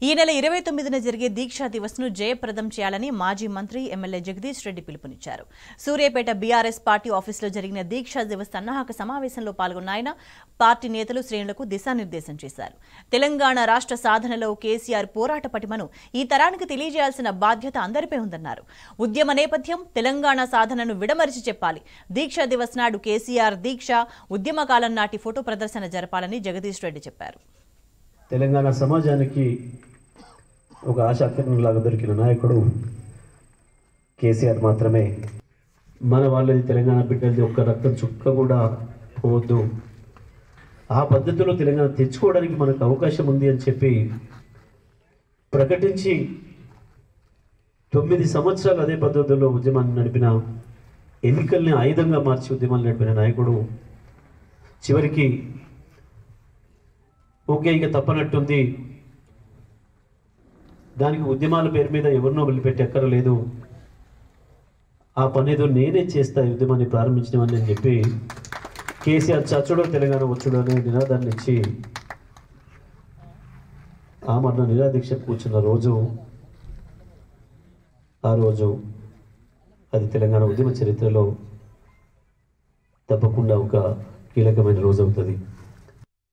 ఈ నెల 29న జరిగే దీక్షా దివస్ను జయప్రదం చేయాలని మాజీ మంత్రి ఎమ్మెల్యే జగదీష్ రెడ్డి పిలుపునిచ్చారు. సూర్యాపేట బీఆర్ఎస్ పార్టీ ఆఫీసులో జరిగిన దీక్షా దివస్ సన్నాహక సమావేశంలో పాల్గొన్న ఆయన పార్టీ నేతలు శ్రేణులకు దిశానిర్దేశం చేశారు. తెలంగాణ రాష్ట్ర సాధనలో కేసీఆర్ పోరాట పటిమను ఈ తరానికి తెలియజేయాల్సిన బాధ్యత అందరిపై ఉందన్నారు. ఉద్యమ నేపథ్యం తెలంగాణ సాధనను విడమరిచి చెప్పాలి. దీక్షా దివస్ నాడు కేసీఆర్ దీక్ష ఉద్యమకాలం నాటి ఫోటో ప్రదర్శన జరపాలని జగదీష్ రెడ్డి చెప్పారు. తెలంగాణ సమాజానికి ఒక ఆశాకిరణంలాగా దొరికిన నాయకుడు కేసీఆర్ మాత్రమే. మన వాళ్ళది తెలంగాణ బిడ్డలది ఒక్క రక్తం చుక్క కూడా పోవద్దు, ఆ పద్ధతిలో తెలంగాణ తెచ్చుకోవడానికి మనకు అవకాశం ఉంది అని చెప్పి ప్రకటించి 9 సంవత్సరాలు అదే పద్ధతుల్లో ఉద్యమాన్ని నడిపిన, ఎన్నికల్ని ఆయుధంగా మార్చి ఉద్యమాలు నడిపిన నాయకుడు చివరికి ఓకే ఇక తప్పనట్టుంది, దానికి ఉద్యమాల పేరు మీద ఎవరినో వదిలిపెట్టి ఎక్కరలేదు, ఆ పని ఏదో నేనే చేస్తా ఈ ఉద్యమాన్ని ప్రారంభించినవని అని చెప్పి కేసీఆర్ చచ్చుడో తెలంగాణ వచ్చుడో అనే నినాదాన్ని ఇచ్చి ఆమరణ నిరాదీక్ష కూర్చున్న రోజు, ఆ రోజు అది తెలంగాణ ఉద్యమ చరిత్రలో తప్పకుండా ఒక కీలకమైన రోజు అవుతుంది.